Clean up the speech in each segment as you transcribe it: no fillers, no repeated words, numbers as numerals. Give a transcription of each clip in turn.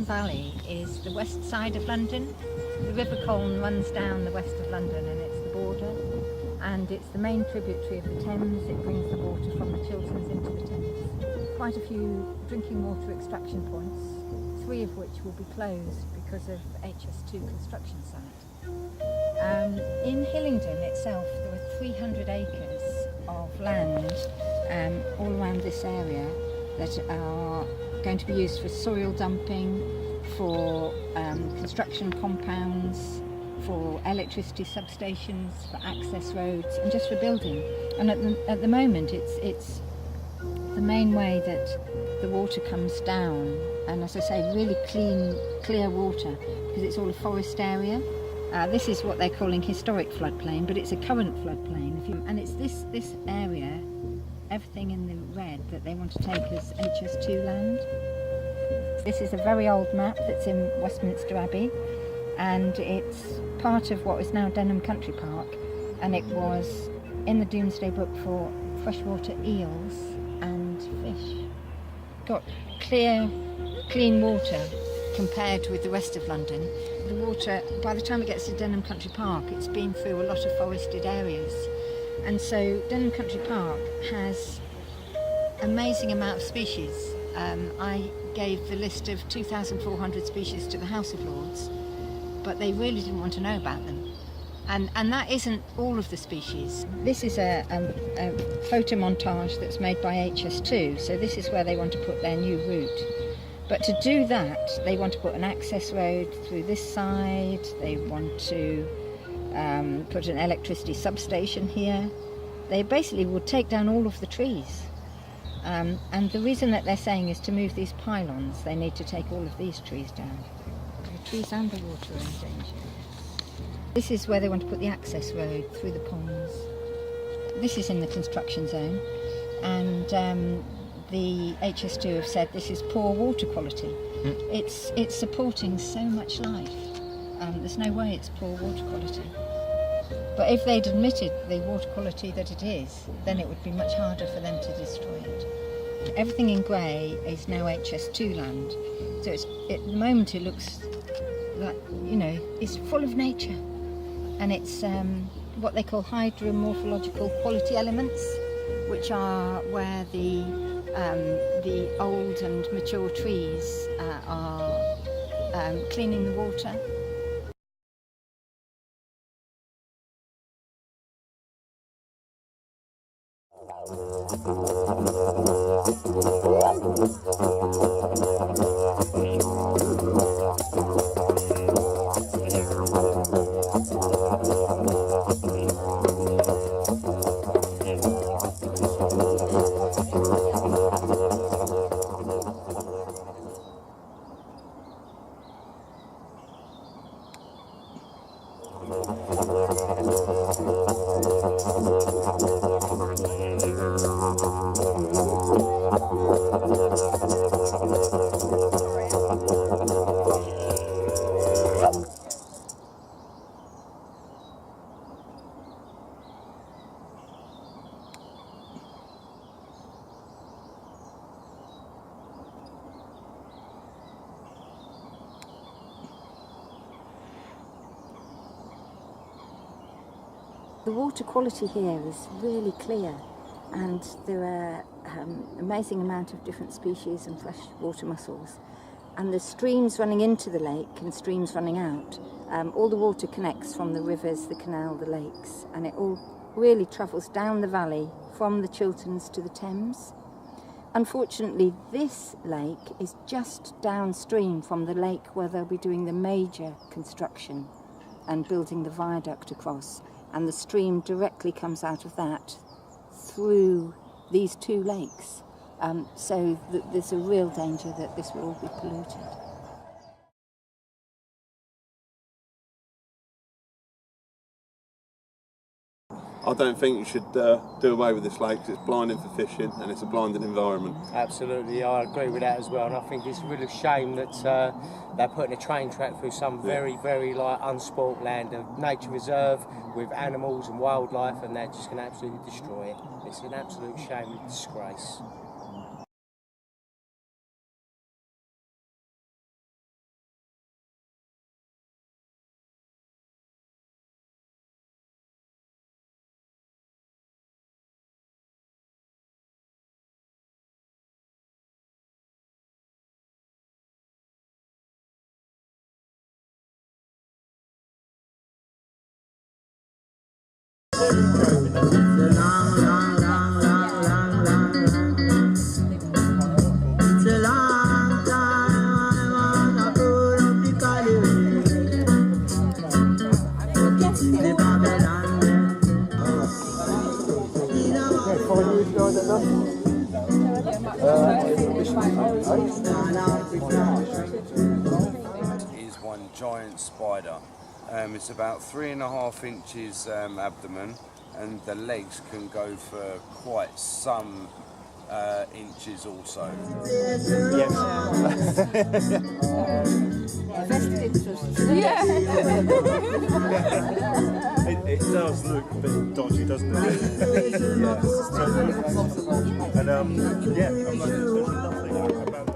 Colne Valley is the west side of London. The River Colne runs down the west of London and it's the border, and it's the main tributary of the Thames. It brings the water from the Chilterns into the Thames. Quite a few drinking water extraction points, 3 of which will be closed because of HS2 construction site. In Hillingdon itself there are 300 acres of land all around this area that are going to be used for soil dumping, for construction compounds, for electricity substations, for access roads, and just for building. And at the moment it's the main way that the water comes down, and as I say, really clean, clear water, because it's all a forest area. This is what they're calling historic floodplain, but it's a current floodplain. And it's this area, everything in the red, that they want to take as HS2 land. This is a very old map that's in Westminster Abbey, and it's part of what is now Denham Country Park, and it was in the Domesday Book for freshwater eels and fish. Got clear, clean water compared with the rest of London. The water, by the time it gets to Denham Country Park, it's been through a lot of forested areas. And so Denham Country Park has an amazing amount of species. I gave the list of 2,400 species to the House of Lords, but they really didn't want to know about them. And that isn't all of the species. This is a photo montage that's made by HS2, so this is where they want to put their new route. But to do that, they want to put an access road through this side, they want to put an electricity substation here. They basically would take down all of the trees. And the reason that they're saying is to move these pylons, they need to take all of these trees down. The trees and the water are endangered. This is where they want to put the access road through the ponds. This is in the construction zone, and the HS2 have said this is poor water quality. It's supporting so much life. There's no way it's poor water quality. But if they'd admitted the water quality that it is, then it would be much harder for them to destroy it. Everything in grey is now HS2 land. So at the moment it looks like, it's full of nature. And it's what they call hydromorphological quality elements, which are where the old and mature trees are cleaning the water. The water quality here is really clear, and there are amazing amount of different species and freshwater mussels. And there's streams running into the lake and streams running out. All the water connects from the rivers, the canal, the lakes, and it all really travels down the valley from the Chilterns to the Thames. Unfortunately, this lake is just downstream from the lake where they'll be doing the major construction and building the viaduct across. And the stream directly comes out of that through these 2 lakes. So there's a real danger that this will all be polluted. I don't think you should do away with this lake, because it's blinding for fishing and it's a blinding environment. Absolutely, I agree with that as well, and I think it's a real shame that they're putting a train track through some very, very unspoilt land, a nature reserve with animals and wildlife, and they're just going to absolutely destroy it. It's an absolute shame and disgrace. Is one giant spider. It's about 3.5 inches abdomen, and the legs can go for quite some inches also. It does look a bit dodgy, doesn't it? Yeah. And yeah, I'm like, there's nothing about that.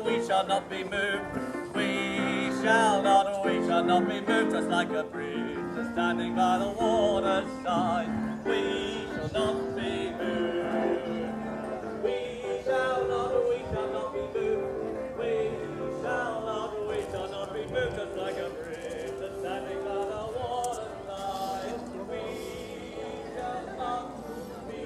We shall not be moved. We shall not be moved, just like a bridge standing by the water's side. We shall not be moved. We shall not be moved. We shall not be moved, just like a bridge standing by the water's side. We shall not be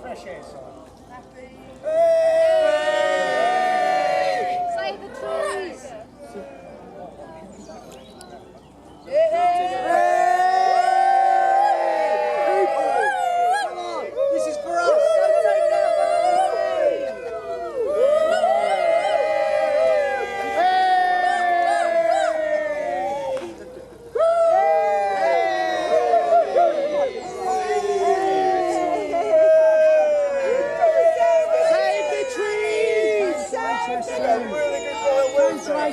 Fresh air, son. Save the trees! This is for us.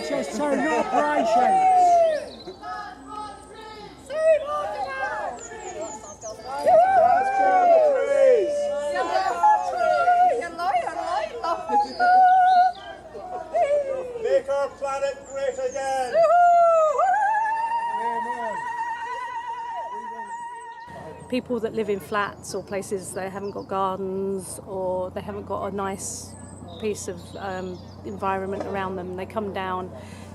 Concentrate your operations. Make our planet great again. People that live in flats or places that haven't got gardens or they haven't got a nice piece of environment around them, they come down,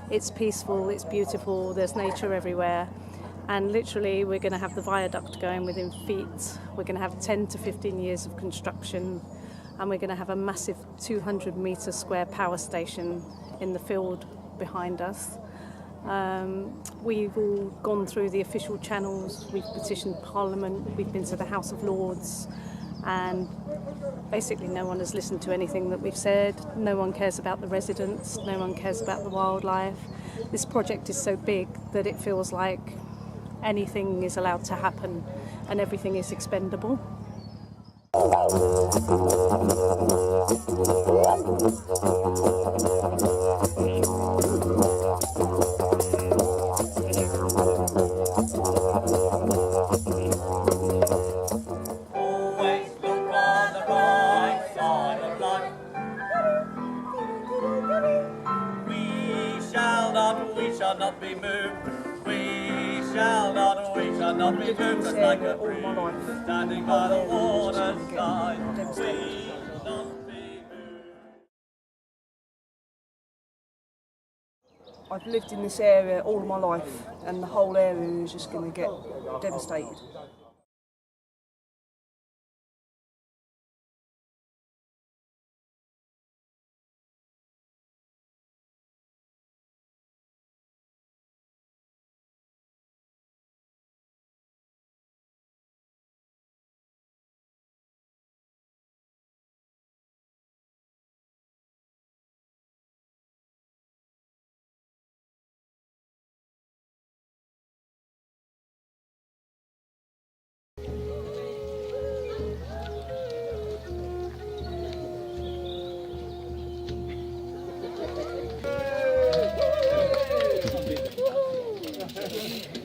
it's peaceful, it's beautiful, there's nature everywhere, and literally we're going to have the viaduct going within feet. We're going to have 10 to 15 years of construction, and we're going to have a massive 200 metre square power station in the field behind us. We've all gone through the official channels, we've petitioned Parliament, we've been to the House of Lords, and basically no one has listened to anything that we've said. No one cares about the residents, no one cares about the wildlife. This project is so big that it feels like anything is allowed to happen and everything is expendable. Always look on the right side of life. We shall not be moved. We shall not be moved. Just like a breeze standing by the water's side. We shall not be moved. I've lived in this area all my life, and the whole area is just going to get devastated.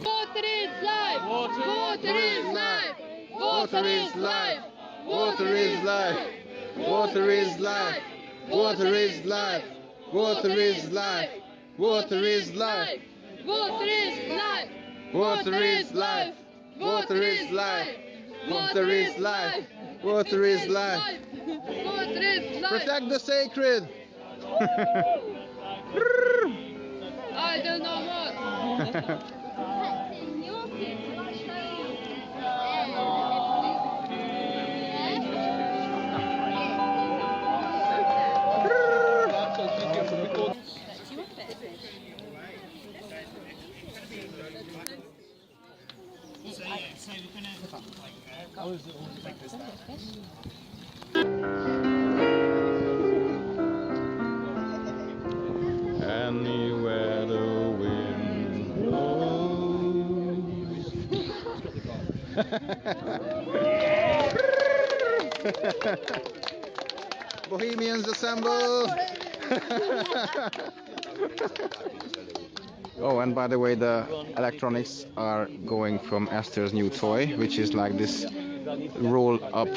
Water is life! Water is life! Water is life! Water is life! Water is life! Water is life! Water is life! Water is life! Water is life! Water is life! Water is life! Water is life! Water is life! Water is life! Protect the sacred! I don't know what. Anywhere the wind blows. Bohemians assemble! Oh, and by the way, the electronics are going from Esther's new toy, which is like this roll-up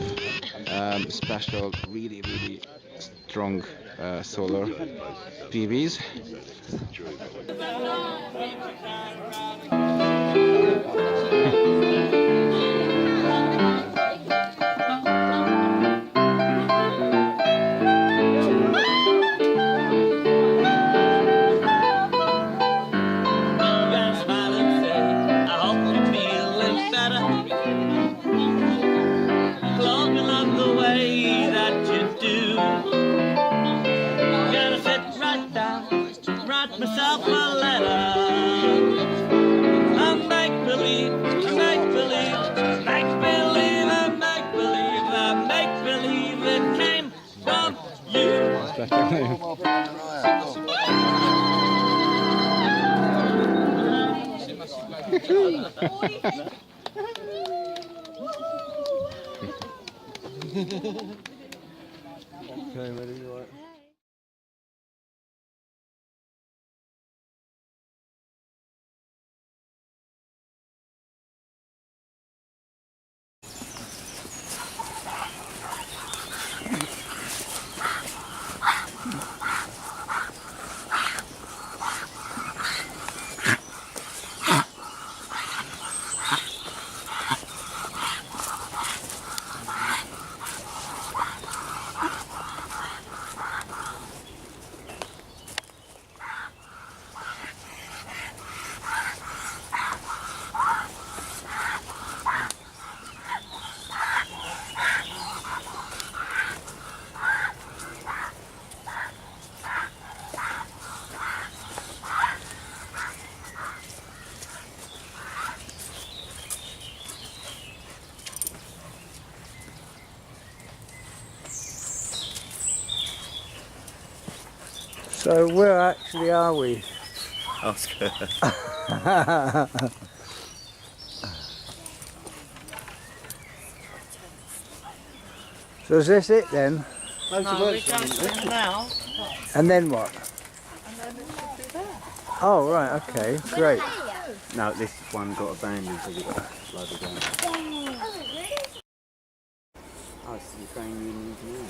special, really strong solar PVs. Myself a letter and make believe, it came from you. Okay, ready to work. So where actually are we? Oscar. So is this it then? Loads of work's done now. And then what? Oh right, okay, great. No, this one got abandoned because it got flooded down. Oh, it's the train union engineer.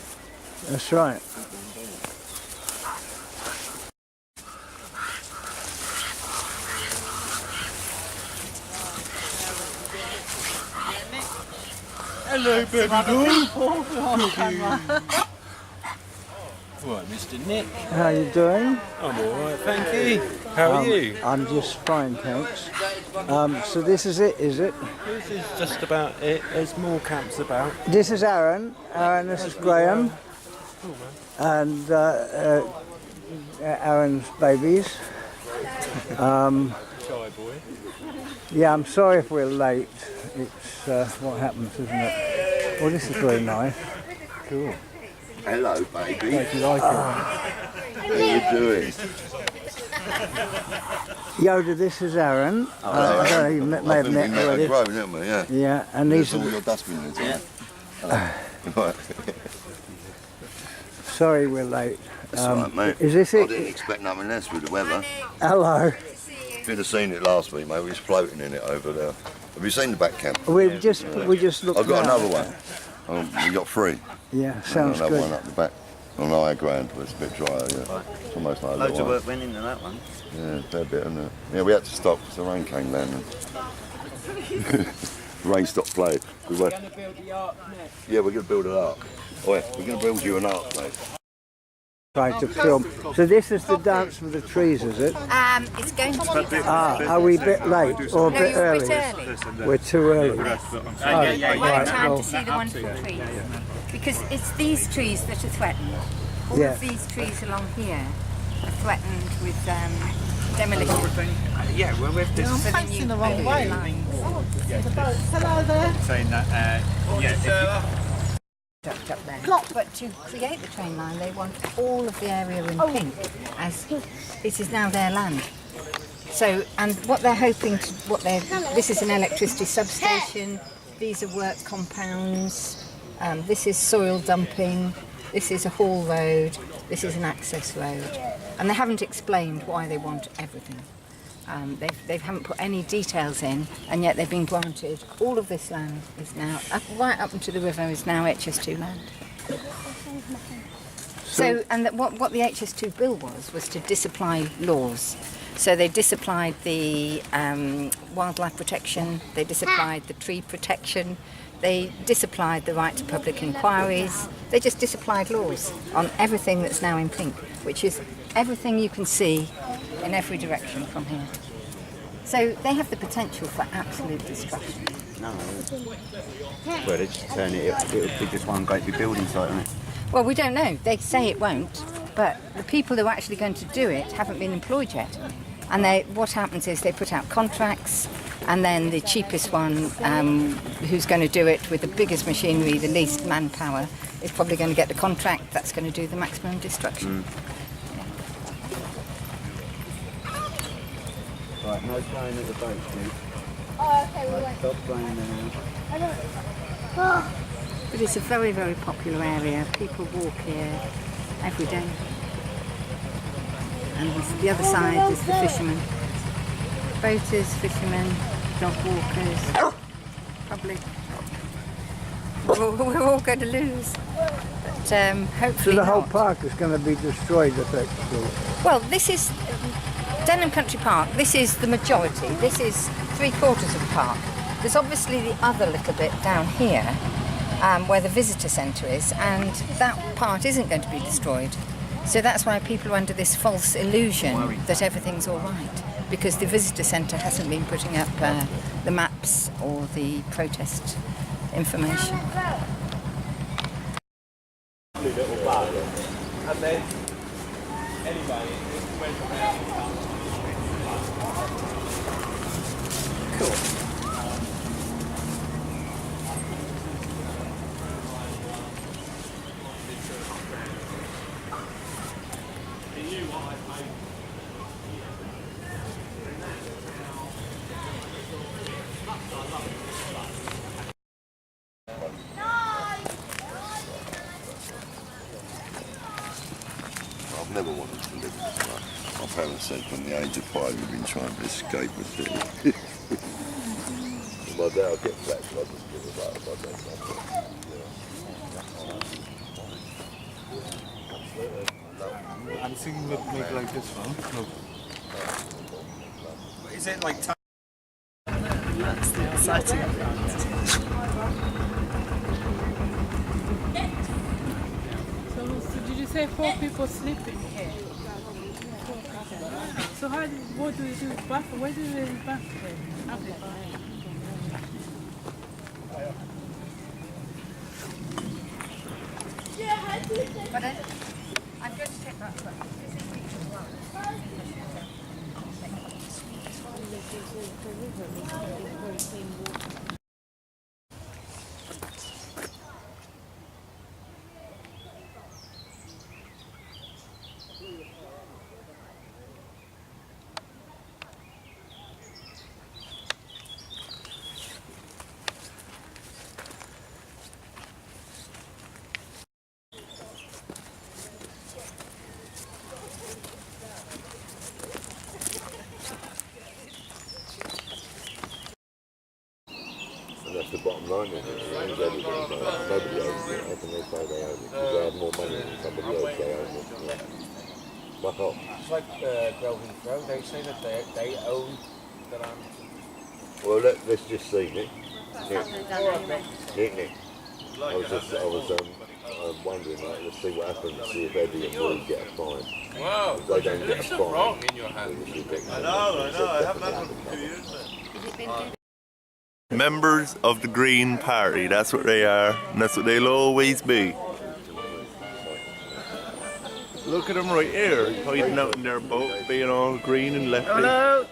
That's right. Hello, baby doll. Right, Mr. Nick. How you doing? I'm alright, thank you. How are you? I'm just fine, thanks. So this is it, is it? This is just about it. There's more camps about. This is Aaron. Aaron, this is Graham. And Aaron's babies. Shy boy. Yeah, I'm sorry if we're late. It's what happens, isn't it? Well, this is very nice. Cool. Hello, baby. Glad you like it. How you doing? Yoda, this is Aaron. I don't know, you may have met me already. Grown, haven't we? Yeah. Yeah, and these all are... your dustbins, Yeah. Right. Sorry we're late. That's all right, mate. Is this I it? didn't expect nothing less with the weather. Hello. If you'd have seen it last week, mate, we was floating in it over there. Have you seen the back camp? We just looked. I've got around. another one. We got 3. Yeah, sounds another good. one up the back. On the high ground, but it's a bit drier, yeah. It's almost like a Loads little of one. work went into that one. Yeah, a fair bit, isn't it? Yeah, we had to stop because the rain came down. And rain stopped playing. Yeah, we're going to build an ark. Oh, yeah, we're going to build you an ark, mate. Trying to film. So this is the dance with the trees, is it? It's going to be. Are we a bit late or a No, bit you're a early? bit early. We're too early. Right, time to see the wonderful trees. Because it's these trees that are threatened. All of these trees along here are threatened with demolition. Yeah, well, we've just... I'm facing the wrong way. Hello there. Saying that, Up there. But to create the train line, they want all of the area in pink, as it is now their land. So, and what they're hoping to, this is an electricity substation. These are work compounds. This is soil dumping. This is a haul road. This is an access road. And they haven't explained why they want everything. They haven't put any details in, and yet they've been granted all of this land is now, right up into the river, is now HS2 land. So, and what the HS2 bill was to disapply laws. So they disapplied the wildlife protection, they disapplied the tree protection, they disapplied the right to public inquiries, they just disapplied laws on everything that's now in pink, which is everything you can see in every direction from here. So they have the potential for absolute destruction. No. Well, they just turn it, it'll be just one great big building site, isn't it? Well, we don't know. They say it won't, but the people who are actually going to do it haven't been employed yet. And what happens is they put out contracts, and then the cheapest one, who's going to do it with the biggest machinery, the least manpower, is probably going to get the contract that's going to do the maximum destruction. Right, no flying at the boat, please. Oh, okay, we won't. Stop flying now. But it's a very, very popular area. People walk here every day. And the other side is the fishermen. Boaters, fishermen, dog walkers. Probably. We're all going to lose. But hopefully So the whole not. park is going to be destroyed effectively. Well, this is Denham Country Park. This is the majority. This is 3/4 of the park. There's obviously the other little bit down here where the visitor centre is, and that part isn't going to be destroyed. So that's why people are under this false illusion that everything's all right, because the visitor centre hasn't been putting up the maps or the protest information. little bar. And then, anyway, it went around. Cool. never wanted to live in this life. My parents said from the age of 5 we've been trying to escape the city. My dad, I'll get back, I'll just give it back. I'm thinking maybe like this one. Look. Is it like That's the exciting event. So did you say 4 people sleeping here? So what do you do with bath? Where do you do bath then? Pardon? I'm going to check that one. That's the bottom line, isn't it? Nobody owns it. How can they say they own it? Because they have more money than somebody else, they own it. Yeah. Fuck off. It's like Belgian Throw, they say that they own the land. Well, let's just see, Nick. Nick. I was wondering, like, let's see what happens, see if Eddie and Roy get a fine. Wow, if they don't get a there's fine, some wrong in your hand. I know, it hasn't happened for 2 years now. Members of the Green Party, that's what they are, and that's what they'll always be. Look at them right here, hiding out in their boat, being all green and lefty. Hello.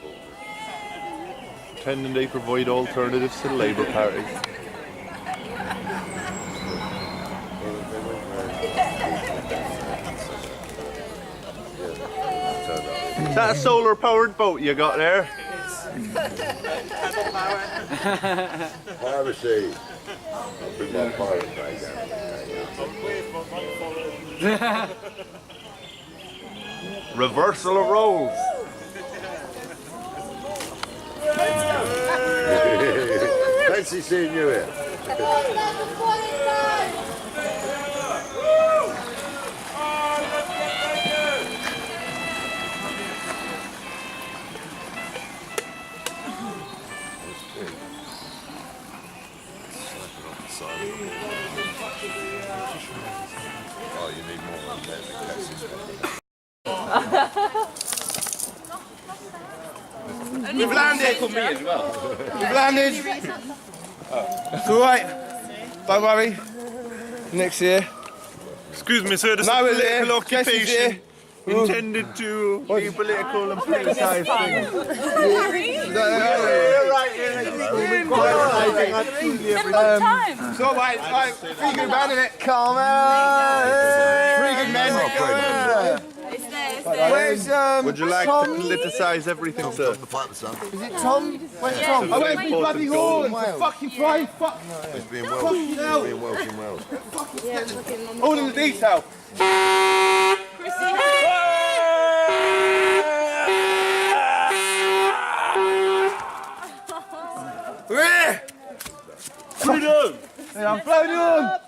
Pretending they provide alternatives to the Labour Party. Is that a solar powered boat you got there? Piracy. I'll bring my pirate flag down. Reversal of roles. Fancy seeing you here. Oh, you need more than that to catch this one. We've landed! For me as well. We've landed! It's alright. Don't worry. Next year. Excuse me, sir, this No, is a we're here. political Jess is occupation here. intended to be political and politicised things. It's alright, it's fine. 3 good men in it. Come on! 3 good men. Where's Would you like Tom? to politicise everything, sir? Is it Tom? Where's Tom? I went to bloody Hall and for fucking flying fuck. It's being Welsh. It's being Welsh in Wales. All in the detail. Freedom! Yeah, I'm floating on.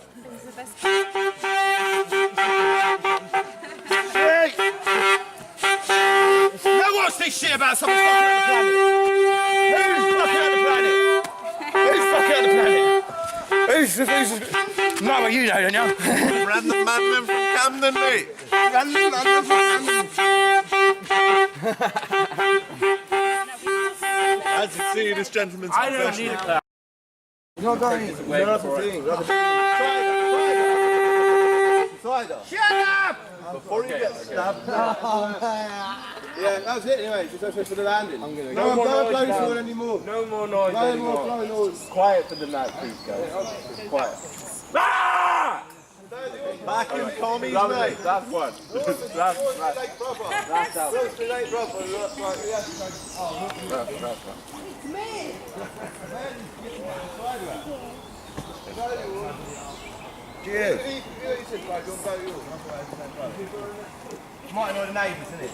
Now what's this shit about someone fucking out the planet? Who's fucking out the planet? Who's fucking out the planet? Who's no, well, you know, don't you? Random madman from Camden, mate. Random madman from Camden. As you see, this gentleman's I don't need a clap. You're not going in. You're not doing. Shut up! Before you get stabbed. Yeah, that was it anyway. Just for the landing. I'm gonna No more blowing forward anymore. No more noise No anymore. more blowing noise. Quiet for the night, please, guys. Quiet. Back in commies, Lovely. mate. That's one. That's out. Cheers. Might annoy the neighbours, isn't it?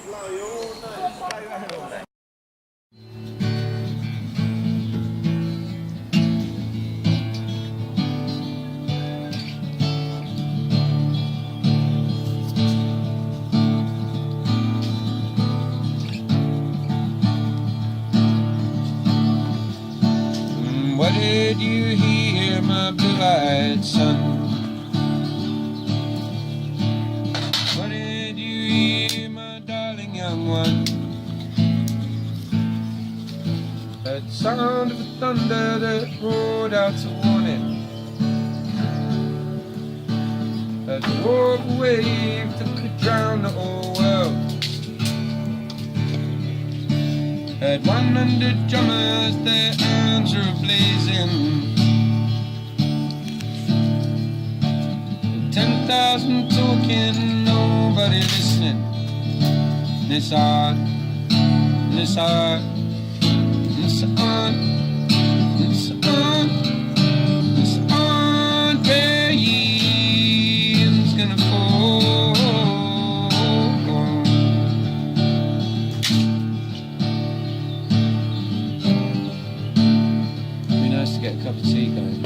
What did you hear, my blue-eyed son? What did you hear, my darling young one? That sound of the thunder that roared out to warning, that the roar of a wave that could drown the whole world. Had 100 drummers, their arms were blazing, 10,000 talking, nobody listening. This art, this art, this art, this art, this art, rain's gonna fall. Nice to get a cup of tea going.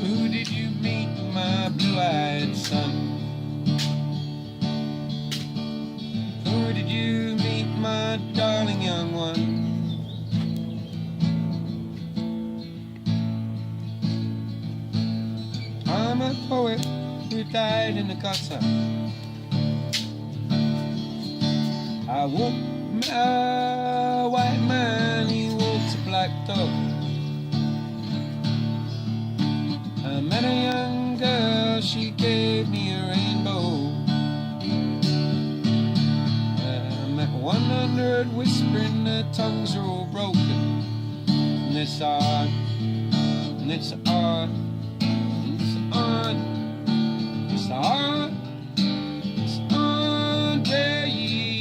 Who did you meet, my blue-eyed son? Who did you meet, my darling young one? I'm a poet who died in the gutter. I walked a white man, he walked a black dog. I met a young girl, she gave me a rainbow. I met 100 whispering, their tongues are all broken. And it's art, and it's art, and it's art, it's art, it's art,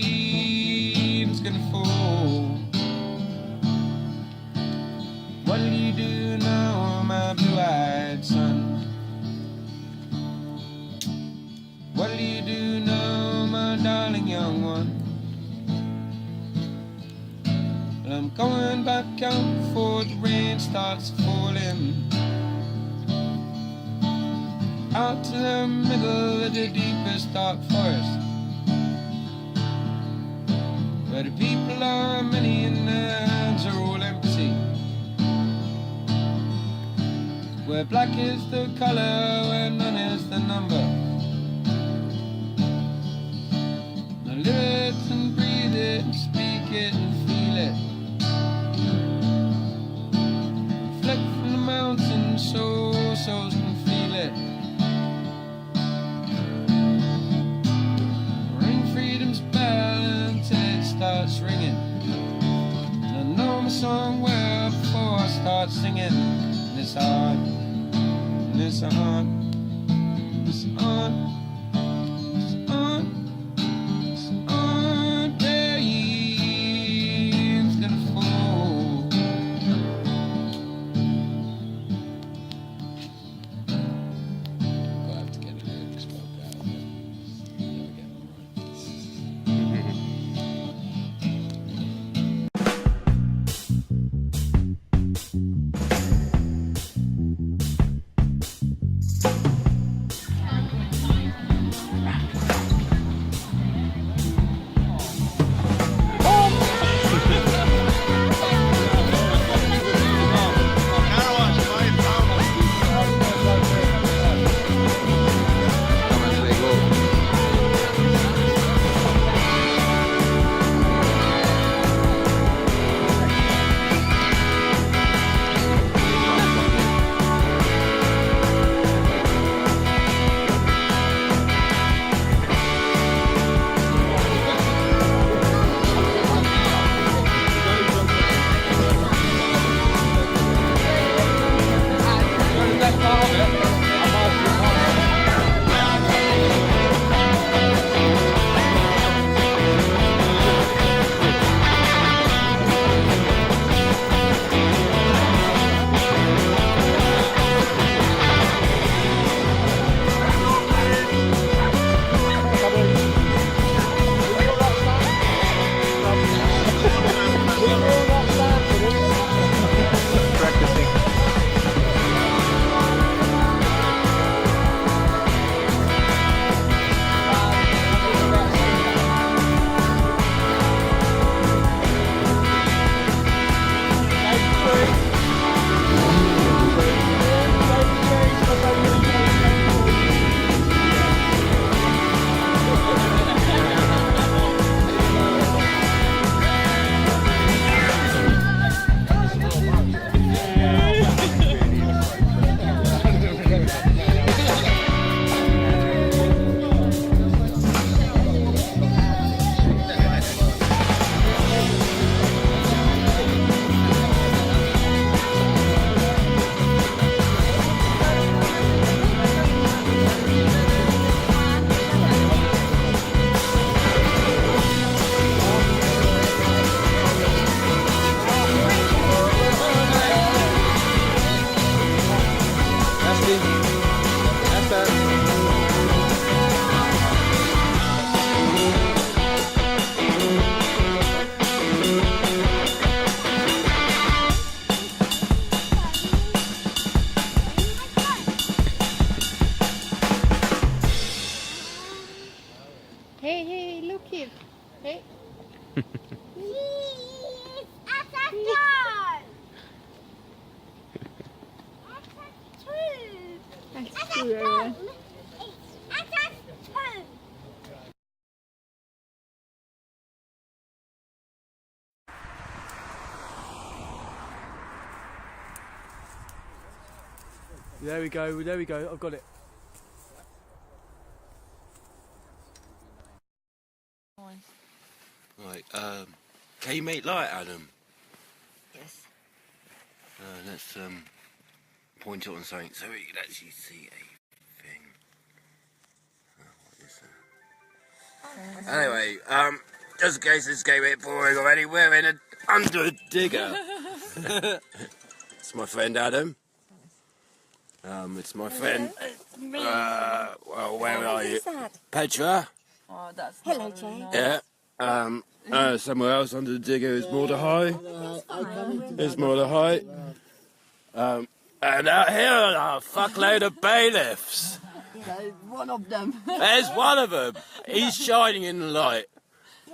rain's gonna fall. What did you do now, my blue-eyed son? What do you do now, my darling young one? Well, I'm going back out before the rain starts falling, out to the middle of the deepest dark forest, where the people are many and their hands are all empty, where black is the colour, where none is the number. Now live it and breathe it and speak it and feel it. Reflect from the mountain so souls can feel it. Ring freedom's bell until it starts ringing. And I know my song well before I start singing. It's hard. It's on, it's on, it's on, it's on, rain's gonna fall. I'll have to get a lyrics book out of it. Never get them right. you kill? Hey? That's true. There we go, I've got it. Right, can you make light, Adam? Yes. Let's point it on something so we can actually see a thing. What is that? Anyway, just in case this game ain't boring already, we're in an under digger. It's my friend Adam. It's my friend. Well, where are you? Petra. Oh, that's Hello, Jane. Yeah. Somewhere else under the digger is Mordechai. There's Mordechai. And out here are a fuckload of bailiffs. one of them. There's one of them. He's shining in the light.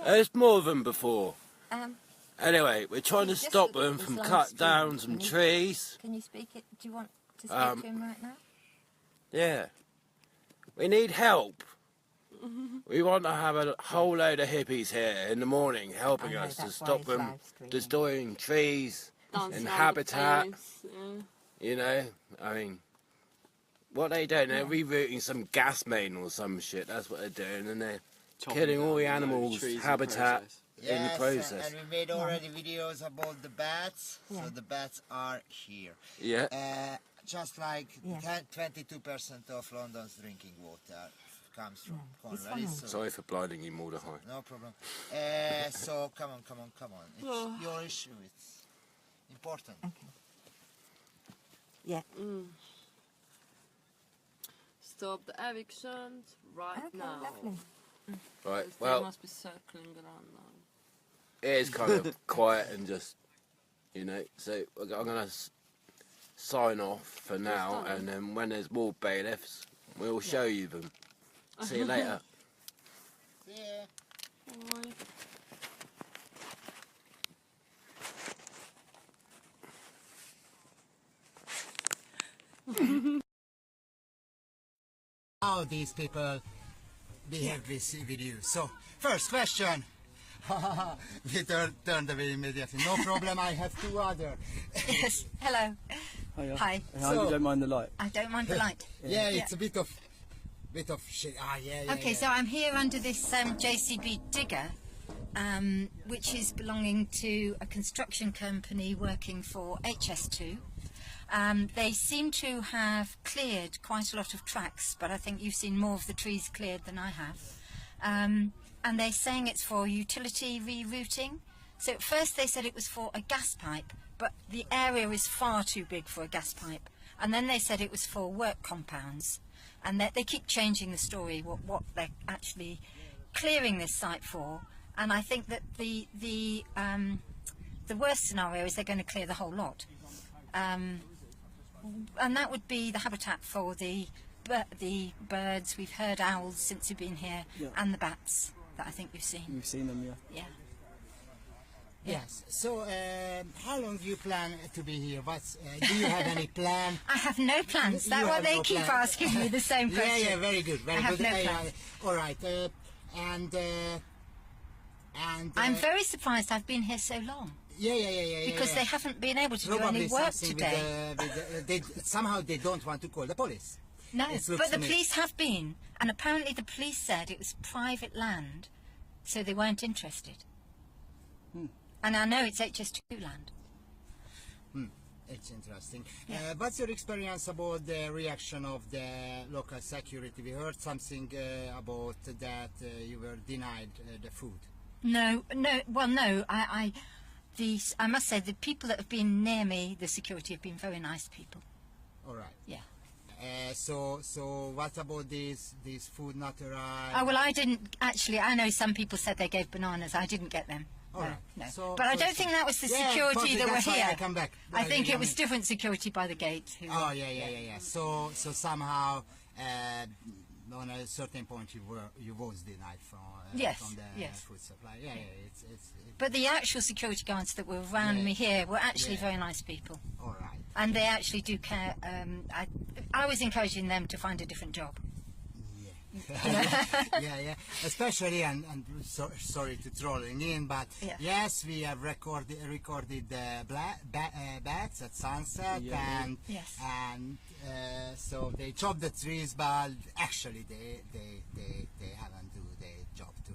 There's more of them before. Anyway, we're trying to stop them from cutting down some trees. Can you speak it? Do you want to speak to him right now? Yeah. We need help. We want to have a whole load of hippies here in the morning helping us to stop them destroying trees and habitat. You know, I mean, what are they doing? They're rerouting some gas main or some shit. That's what they're doing, and they're killing all the animals' habitat in the process. And we made already videos about the bats, so the bats are here. Yeah. Just like 22% of London's drinking water comes from Colne Valley. So Sorry for blinding you, Mordechai. no problem. So come on. It's your issue. It's important. Okay. Yeah. Stop the evictions right now. Lovely. Right, They well, must be circling around now. it is kind of quiet and just, you know, so I'm going to sign off for now, and then when there's more bailiffs, we'll show you them. See you later. Yeah. Bye. How these people behave with you. So, first question. We turned away immediately. No problem, I have two other. Yes. Hello. Hiya. Hi. I hope you don't mind the light. I don't mind the light. Yeah, it's a bit of shit. Okay, so I'm here under this JCB digger, which is belonging to a construction company working for HS2. They seem to have cleared quite a lot of tracks, but I think you've seen more of the trees cleared than I have. And they're saying it's for utility rerouting. So at first they said it was for a gas pipe, but the area is far too big for a gas pipe. And then they said it was for work compounds. And they keep changing the story, what they're actually clearing this site for. And I think that the worst scenario is they're going to clear the whole lot. And that would be the habitat for the birds. We've heard owls since we've been here, and the bats that I think you've seen. You've seen them, Yeah. Yes. So, how long do you plan to be here? Do you have any plan? I have no plans. That's why they keep asking me the same question. Yeah, very good. Very I have good. no plans. All right. And I'm very surprised I've been here so long. Yeah. Because they haven't been able to Probably do any work something today. somehow they don't want to call the police. No, It looks but the to me. police have been, and apparently the police said it was private land, so they weren't interested. And I know it's HS2 land. It's interesting. What's your experience about the reaction of the local security? We heard something about that you were denied the food. No. I must say the people that have been near me, the security, have been very nice people. All right. Yeah. So what about these food not arrived? Oh well, I didn't actually. I know some people said they gave bananas. I didn't get them. All right. No. But I don't think that was the security that were that's why here. I come back. I think it was different security by the gate. Oh yeah. So somehow on a certain point you was denied from Yes, from the yes. food supply. Yeah, it's But the actual security guards that were around me here were actually very nice people. all right. And they actually do care. I was encouraging them to find a different job. Yeah. Especially, and sorry to trolling in, but yes, we have recorded bats at sunset, and so they chop the trees, but actually they haven't do their job to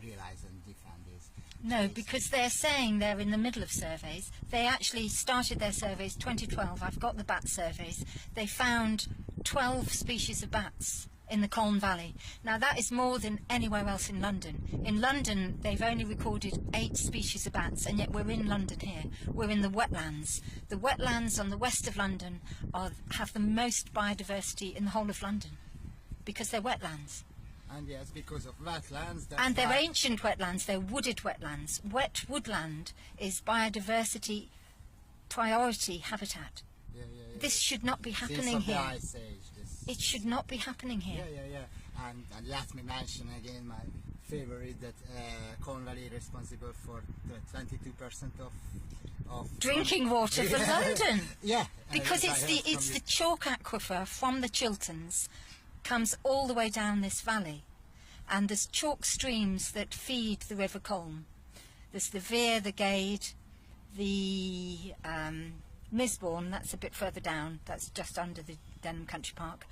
realize and defend this. No, because they're saying they're in the middle of surveys. They actually started their surveys 2012. I've got the bat surveys. They found 12 species of bats in the Colne Valley. Now that is more than anywhere else in London. In London they've only recorded 8 species of bats, and yet we're in London here. We're in the wetlands. The wetlands on the west of London have the most biodiversity in the whole of London because they're wetlands. And yes, because of wetlands. And they're ancient wetlands, they're wooded wetlands. Wet woodland is biodiversity priority habitat. This should not be happening here. Ice Age, it should not be happening here. Yeah. And let me mention again my favorite, that Colne Valley is responsible for 22% of drinking water for London. Yeah. Because it's the chalk aquifer from the Chilterns comes all the way down this valley, and there's chalk streams that feed the River Colne. There's the Veer, the Gade, the Misbourne, that's a bit further down, that's just under the Denham Country Park.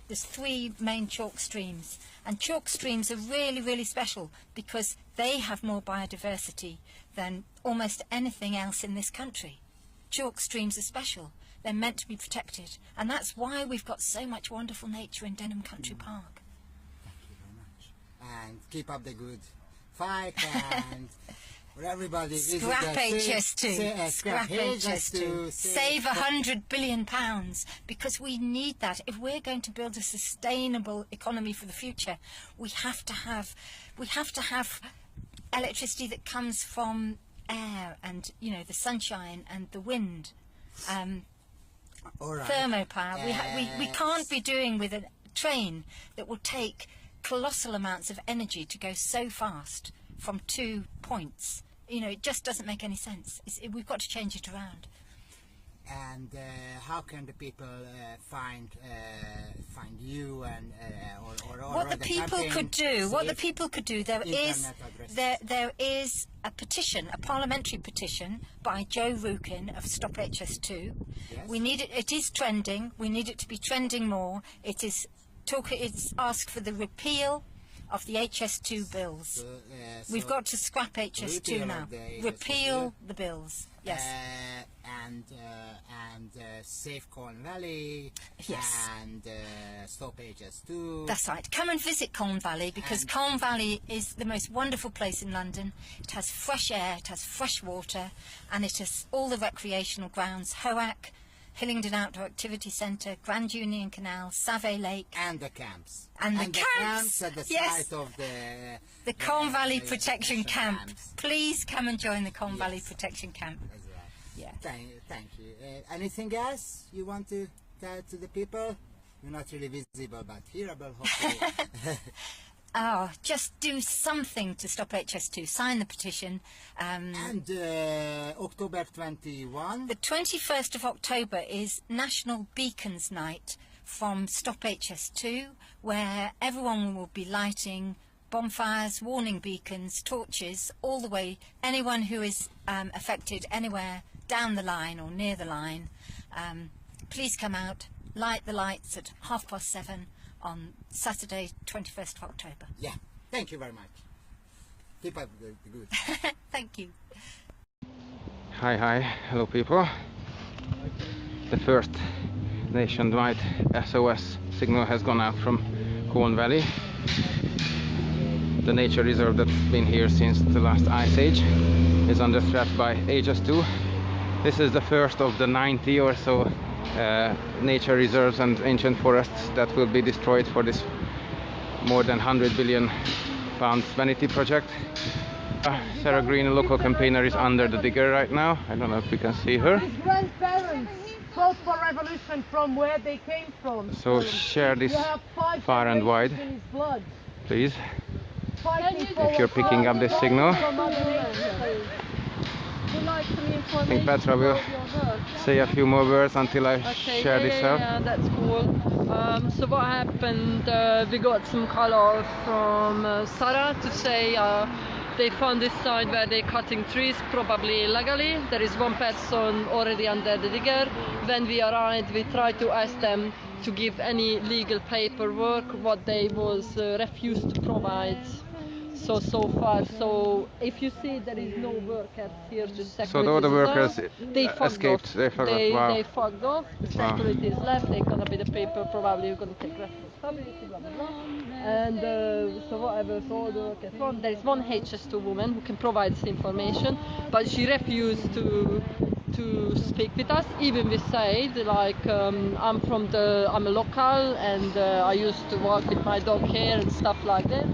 There's 3 main chalk streams, and chalk streams are really, really special because they have more biodiversity than almost anything else in this country. Chalk streams are special. They're meant to be protected, and that's why we've got so much wonderful nature in Denham Country Park. Thank you very much. And keep up the good fight, and for everybody, Scrap HS2. Scrap HS2. Save £100 billion, because we need that. If we're going to build a sustainable economy for the future, we have to have electricity that comes from air and the sunshine and the wind. Thermopower. We can't be doing with a train that will take colossal amounts of energy to go so fast from 2 points. It just doesn't make any sense. We've got to change it around. And how can the people find you and what the people could do? What the people could do? There is a petition, a parliamentary petition by Joe Rukin of Stop HS2. Yes. We need it. It is trending. We need it to be trending more. It's asked for the repeal of the HS2 bills. We've got to scrap HS2 now. Repeal the bills. Yes. And save Colne Valley. Yes. And stop HS2. That's right. Come and visit Colne Valley, because Colne Valley is the most wonderful place in London. It has fresh air, it has fresh water, and it has all the recreational grounds: Hoac, Hillingdon Outdoor Activity Centre, Grand Union Canal, Savay Lake. And the camps. And the camps at the site of the Colne Valley Protection Camp. Please come and join the Colne Valley Protection Camp. Yeah. Thank you. Anything else you want to tell to the people? You're not really visible, but hearable, hopefully. Just do something to stop HS2. Sign the petition. And October 21? The 21st of October is National Beacons Night from Stop HS2, where everyone will be lighting bonfires, warning beacons, torches, all the way. Anyone who is affected anywhere down the line or near the line, please come out, light the lights at 7:30 on Saturday, 21st of October. Yeah, thank you very much. Keep up the good. Thank you. Hi, hello people. The first nationwide SOS signal has gone out from Colne Valley, the nature reserve that's been here since the last ice age, is under threat by HS2. This is the first of the 90 or so nature reserves and ancient forests that will be destroyed for this more than £100 billion vanity project. Sarah Green, a local campaigner, is under the digger right now. I don't know if you can see her. fought for revolution from where they came from. So share this You have 5 far and wide, generations in his blood. please. Fighting If you're picking up this signal. from Mother Nature. Would you like some I information think Petra will about your work? say a few more words until I Okay, share this out. yeah, that's cool. So what happened, we got some call from Sarah to say they found this site where they're cutting trees, probably illegally. There is one person already under the digger. When we arrived, we tried to ask them to give any legal paperwork, what they was refused to provide. So far, so if you see there is no workers here to security. So all the workers they fucked escaped. off. They fucked off. Wow. They fucked off. The Wow. security is left. They're gonna be the people probably who gonna take responsibility. Blah blah blah. And so whatever. So all the workers. There is one HS2 woman who can provide this information, but she refused to speak with us. Even we said like I'm a local and I used to walk with my dog here and stuff like that.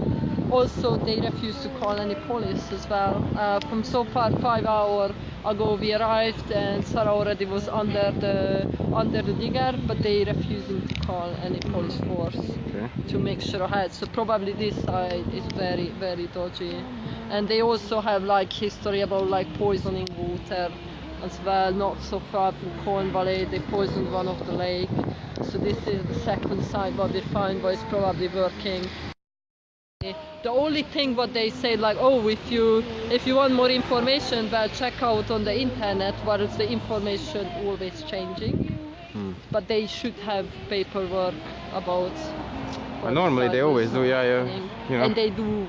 Also, they refused to call any police as well. From so far 5 hours ago we arrived and Sarah already was under the digger, but they refusing to call any police force to make sure ahead. So probably this side is very, very dodgy. And they also have like history about like poisoning water as well, not so far from Colne Valley. They poisoned one of the lake. So this is the second side what we find was probably working. The only thing what they say like, oh, if you want more information, well, check out on the internet, whereas the information always changing. But they should have paperwork about. Normally they always do, yeah. You know. And they do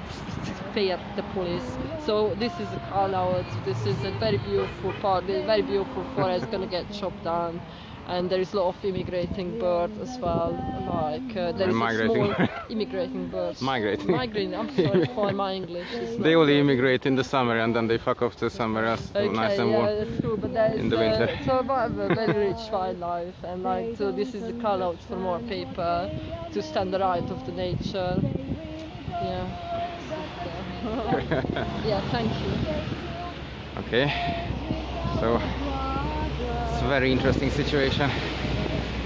fear the police. So this is a call out. This is a very beautiful part. The very beautiful forest is gonna get chopped down. And there is a lot of immigrating birds as well, like there is a small immigrating birds. Migrating. I'm sorry for my English. They only immigrate in the summer and then they fuck off to somewhere else, Okay, nice and warm. Yeah, that's true. But there is in the winter. So whatever, very rich wildlife, and like so this is a call out for more people to stand the right of the nature. Yeah. Yeah. Thank you. Okay. So. It's a very interesting situation.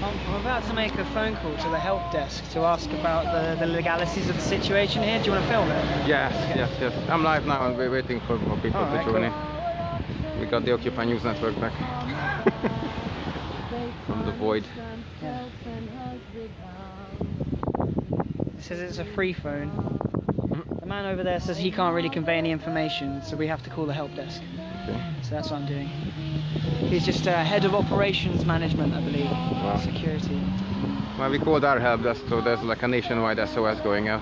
I'm about to make a phone call to the help desk to ask about the legalities of the situation here. Do you want to film it? Yes, okay. yes. I'm live now and we're waiting for people to join in. We got the Occupy News Network back. From the void. Yeah. It says it's a free phone. The man over there says he can't really convey any information, so we have to call the help desk. Okay. So that's what I'm doing. He's just head of operations management, I believe. Wow. Security. Well, we called our help desk, so there's like a nationwide SOS going out.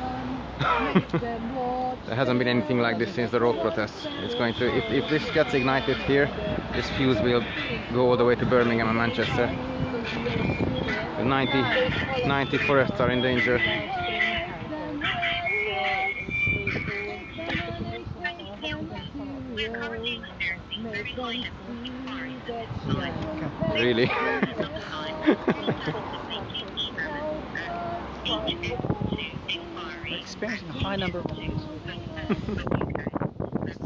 There hasn't been anything like this since the road protests. It's going to, if this gets ignited here, this fuse will go all the way to Birmingham and Manchester. The 90 forests are in danger. Really? We're experiencing a high number of calls. This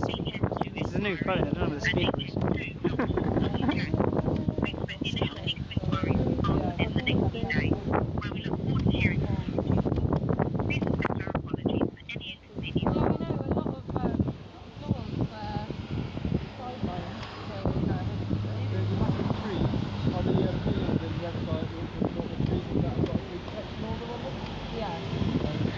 is a new phone, I don't know where the speaker is.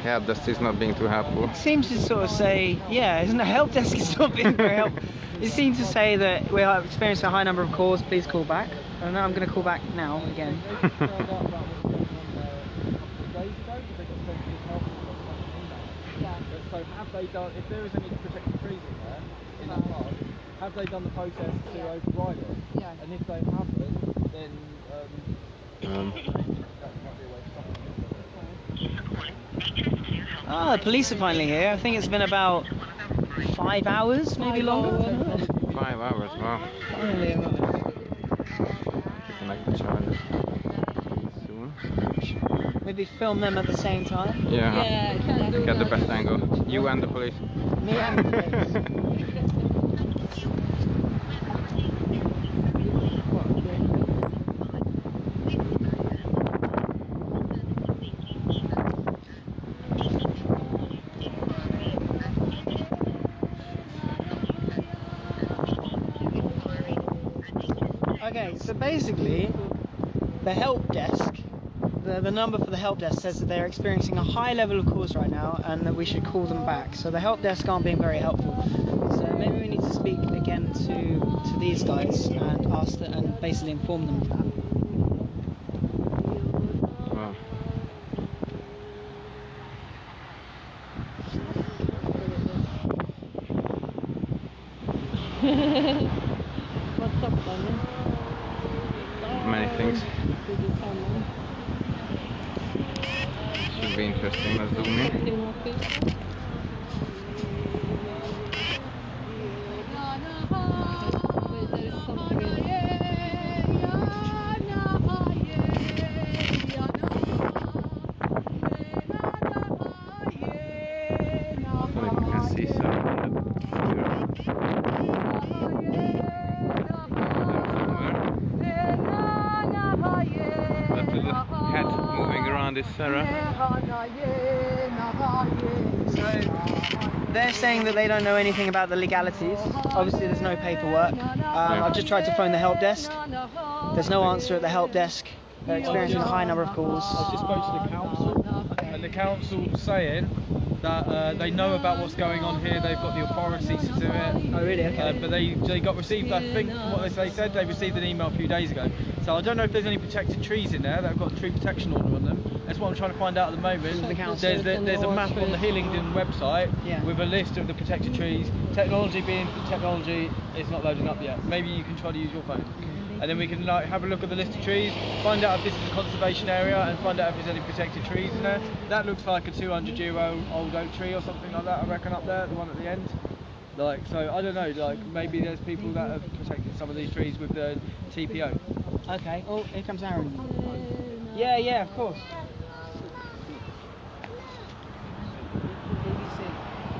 Help desk is not being too helpful. It seems to sort of say, yeah, isn't the help desk is not being very helpful. It seems to say that we are experiencing a high number of calls, please call back. And now I'm going to call back now again. So have they done, if there is any protected trees in there, in that park, have they done the process to override it? Yeah. And if they haven't, then that might be a way of stopping it. Ah, the police are finally here. I think it's been about 5 hours, maybe longer. 5 hours, wow. Finally arrived. You can make the challenges soon. Maybe film them at the same time? Yeah, get the best angle. You and the police. Me and the police. Okay, so basically, the help desk, the number for the help desk says that they're experiencing a high level of calls right now and that we should call them back. So the help desk aren't being very helpful. So maybe we need to speak again to these guys and ask them and basically inform them of that. Wow. What's up, Danny? Many things. Should be interesting. Let's zoom in. Wait, there is something in. I don't know if you can see some on the that little hat moving around is Sarah. So they're saying that they don't know anything about the legalities. Obviously there's no paperwork. I've just tried to phone the help desk. There's no answer at the help desk. They're experiencing a high number of calls. I just spoke to the council, and the council saying that they know about what's going on here. They've got the authority to do it. Oh really? Okay. But they received, I think, from what they said, they received an email a few days ago. So I don't know if there's any protected trees in there that have got a tree protection order on them. That's what I'm trying to find out at the moment. There's a map on the Hillingdon website with a list of the protected trees. Technology being technology, it's not loading up yet. Maybe you can try to use your phone. And then we can have a look at the list of trees, find out if this is a conservation area, and find out if there's any protected trees in there. That looks like a 200-year-old oak tree or something like that, I reckon, up there, the one at the end. Like, so I don't know, like maybe there's people that have protected some of these trees with the TPO. Okay. Oh, here comes Aaron. Yeah, of course.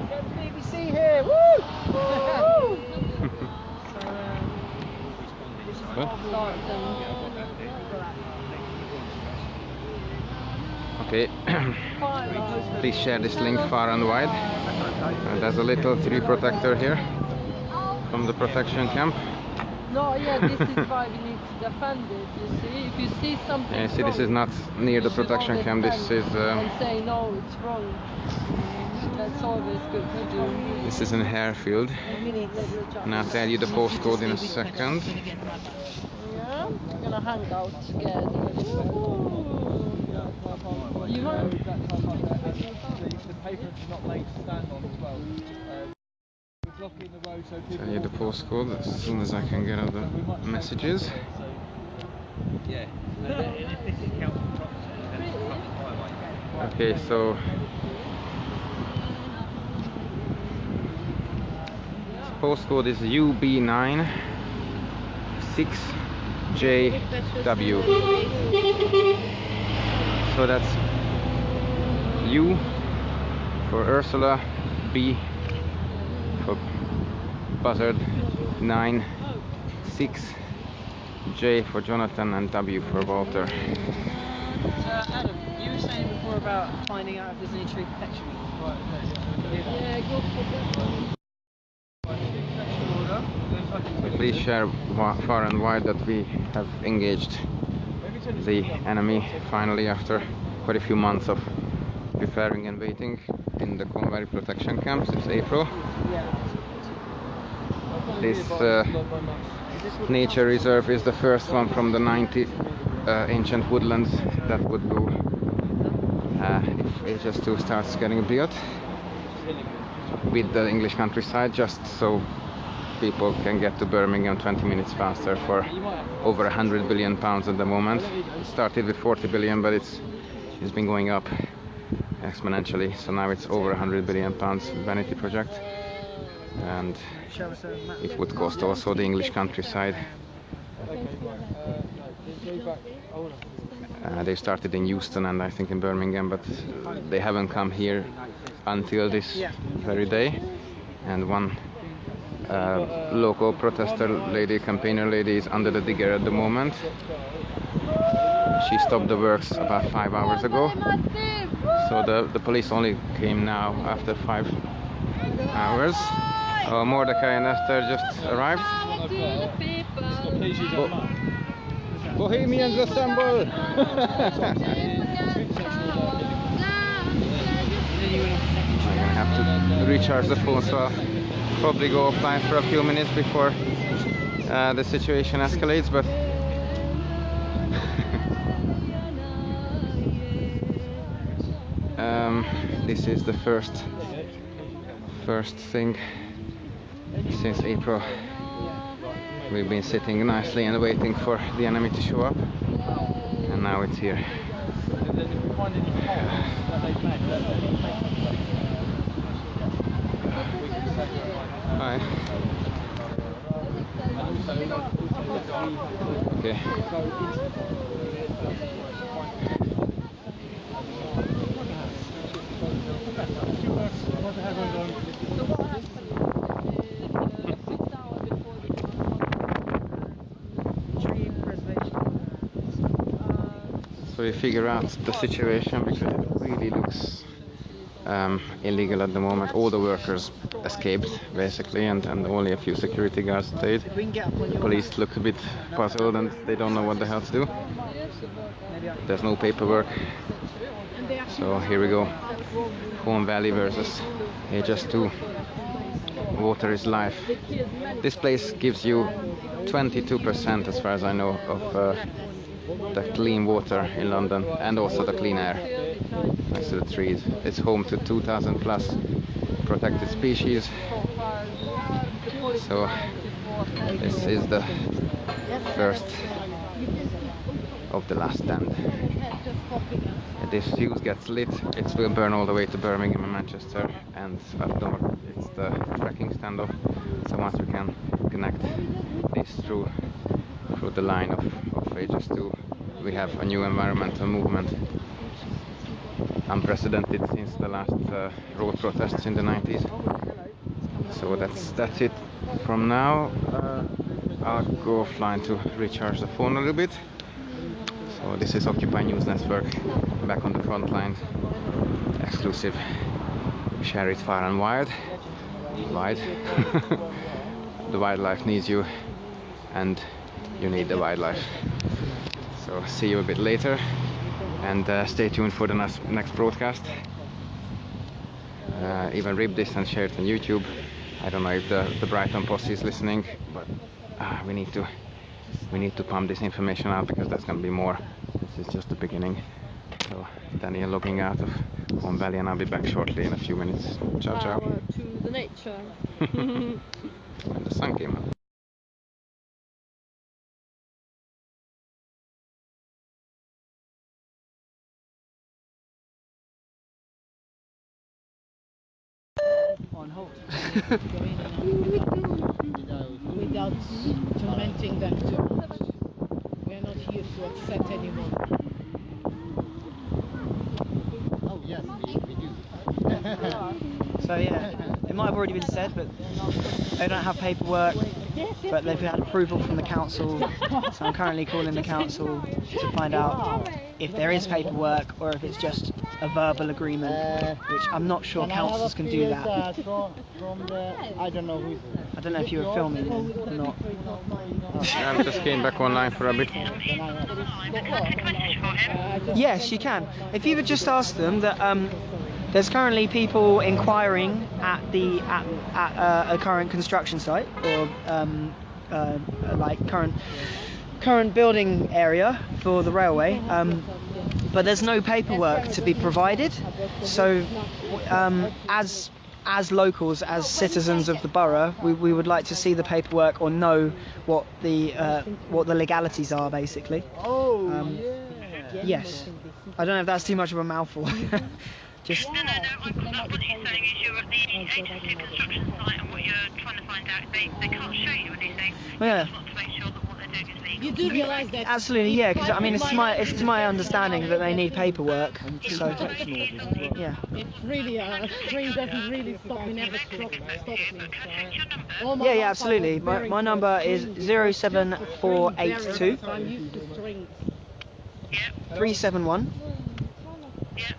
Get the BBC here! Woo! Woo! Okay, please share this link far and wide. There's a little tree protector here from the protection camp. No, yeah, this is why we need to defend it, you see. If you see something Yeah, see, wrong, this is not near the protection camp, this is... and say, no, it's wrong. That's always good to do. This is in Harefield, and I'll tell you the postcode in a second. Yeah, we're gonna hang out together. You want? The pavements are not made to stand on as well. We're blocking the road so people... Tell you the postcode as soon as I can get out the messages. Yeah, and if this is council property, then it's a public highway. Okay, so postcode is UB9 6JW. So that's U for Ursula, B for Buzzard, 9, 6, J for Jonathan, and W for Walter. Adam, you were saying before about finding out if there's any tree protection. Right, okay, yeah, go for that. So please share far and wide that we have engaged the enemy finally after quite a few months of preparing and waiting in the Colne Valley protection camp since April. This nature reserve is the first one from the 90 ancient woodlands that would go if HS2 starts getting built with the English countryside, just so people can get to Birmingham 20 minutes faster for over 100 billion pounds at the moment. It started with 40 billion, but it's been going up exponentially, so now it's over 100 billion pounds vanity project, and it would cost also the English countryside. They started in Euston and I think in Birmingham, but they haven't come here until this very day. And one local protester lady, campaigner lady, is under the digger at the moment. She stopped the works about 5 hours ago, so the police only came now after 5 hours. Mordecai and Esther just arrived. Bohemians assemble! I'm gonna have to recharge the phone, so I'll probably go offline for a few minutes before the situation escalates, but this is the first thing since April. We've been sitting nicely and waiting for the enemy to show up, and now it's here. Hi. Okay. So we figure out the situation because it really looks illegal at the moment. All the workers escaped basically, and only a few security guards stayed. Police look a bit puzzled and they don't know what the hell to do. There's no paperwork. So here we go. Colne Valley versus HS2. Water is life. This place gives you 22%, as far as I know, of the clean water in London, and also the clean air next to the trees. It's home to 2,000 plus protected species. So this is the first of the last stand. If this fuse gets lit, it will burn all the way to Birmingham and Manchester, and up north it's the tracking standoff. So once we can connect this through the line of HS2, we have a new environmental movement, unprecedented since the last road protests in the 90s. So that's it from now. I'll go offline to recharge the phone a little bit. So this is Occupy News Network, back on the front line, exclusive, share it far and wide. The wildlife needs you, and you need the wildlife. So see you a bit later, and stay tuned for the next broadcast. Even rip this and share it on YouTube. I don't know if the Brighton posse is listening, but we need to pump this information out, because there's going to be more. This is just the beginning. So Daniel logging out of Colne Valley, and I'll be back shortly in a few minutes. Ciao, ciao. to the nature. And the sun came up. On hold. Without tormenting them too much. We're not here to upset anyone. Oh yes, we do. So yeah, it might have already been said, but they don't have paperwork, but they've had approval from the council. So I'm currently calling the council to find out if there is paperwork or if it's just a verbal agreement, which I'm not sure councils can do that. I don't know who. I don't know if you were filming or not. I just came back online for a bit. Yes, you can. If you would just ask them that there's currently people inquiring at a current construction site, or like current building area for the railway, but there's no paperwork to be provided. So as locals, as citizens of the borough, we would like to see the paperwork or know what the legalities are, basically. Yes. I don't know if that's too much of a mouthful. Just. No, what you're saying is you're at the HS2 construction site, and what you're trying to find out, they can't show you anything. Yeah. You just want to make sure that what they're doing is legal. You do realise that? Absolutely, yeah. Because I mean, it's to my understanding that they need paperwork. So. Yeah. It's really a train doesn't really stop. We never stop me. So. Yeah, absolutely. My number is 07482 371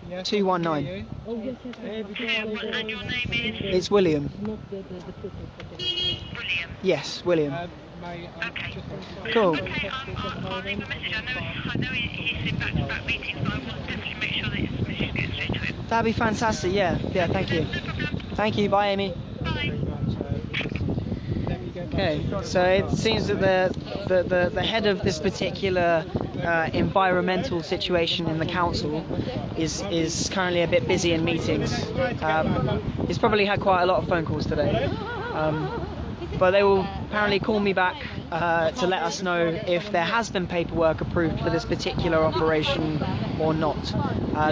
Yeah. 219. And your name is? It's William. William. Yes, William. Okay. Cool. Okay, I'll leave a message. I know he's in back-to-back meetings, but I will definitely make sure that his message gets through to him. That'd be fantastic. Yeah. Yeah. Thank you. Thank you. Bye, Amy. Okay, so it seems that the head of this particular environmental situation in the council is currently a bit busy in meetings. He's probably had quite a lot of phone calls today, but they will apparently call me back to let us know if there has been paperwork approved for this particular operation or not.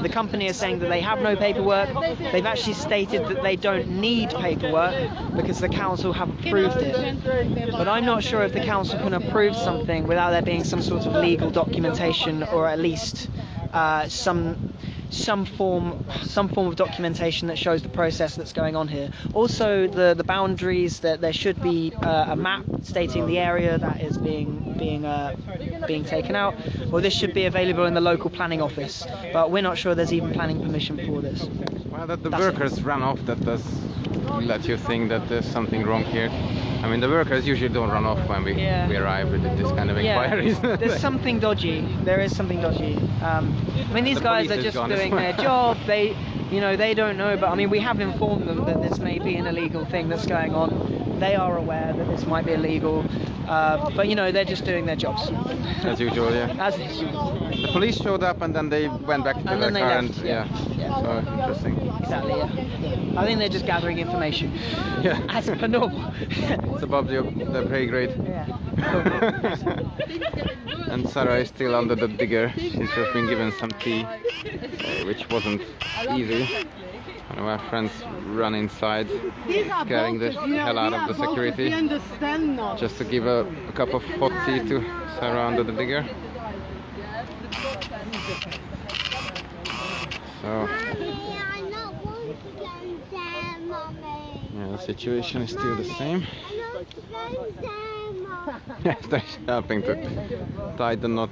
The company is saying that they have no paperwork. They've actually stated that they don't need paperwork because the council have approved it. But I'm not sure if the council can approve something without there being some sort of legal documentation, or at least some form of documentation that shows the process that's going on here. Also, the boundaries, that there should be a map stating the area that is being taken out. Well, this should be available in the local planning office, but we're not sure there's even planning permission for this. Well, that the workers run off, that does let you think that there's something wrong here. I mean, the workers usually don't run off when we arrive with this kind of inquiries. There's something dodgy. There is something dodgy. I mean, these guys are just doing their job. They don't know, but I mean, we have informed them that this may be an illegal thing that's going on. They are aware that this might be illegal, but they're just doing their jobs. As usual, yeah. As usual. The police showed up and then they went back to their car and yeah. So interesting. Exactly, yeah. I think they're just gathering information. Yeah. As per normal. It's above the pay grade. Yeah. And Sarah is still under the digger. She's just been given some tea, which wasn't easy. One of our friends ran inside, scaring the hell out of the security, just to give a cup of hot tea to Sarah under the digger. So, yeah, the situation is still the same. Yes, they're helping to tie the knot.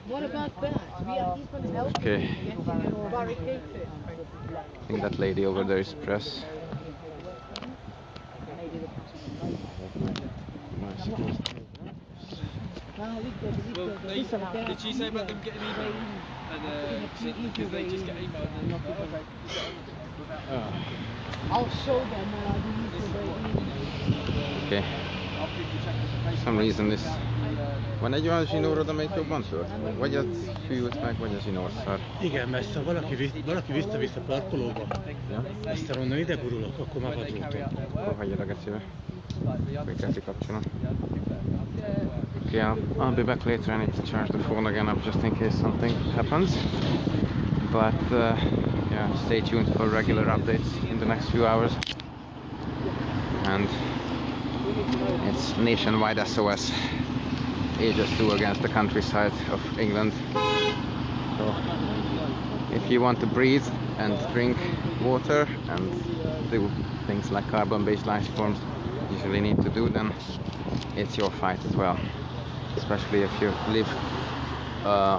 What about that? We are even helping Okay. to barricade it. I think that lady over there is press. Did she say about them getting email? And because they just get emailed and I'll show them Okay. For some reason this... Van egy olyan zsinórod, amelyik jobban tört? Vagy az hűlt meg, vagy a zsinórszar? Igen, mert ha valaki vissza-vissza parkolóba, aztán onnan ide gurulok, akkor már vadróton. Akkor hagyjad a gecibe. Akkor kell kikapcsolnom. Okay, I'll be back later. I need to charge the phone again up just in case something happens. But yeah, stay tuned for regular updates in the next few hours. And it's nationwide SOS. Aegis 2 against the countryside of England. So if you want to breathe and drink water and do things like carbon-based life forms usually need to do, then it's your fight as well. Especially if you live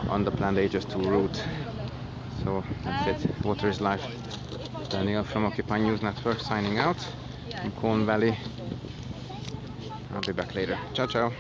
on the planned Aegis 2 route. So that's it. Water is life. Daniel from Occupy News Network signing out from Colne Valley. I'll be back later. Ciao, ciao.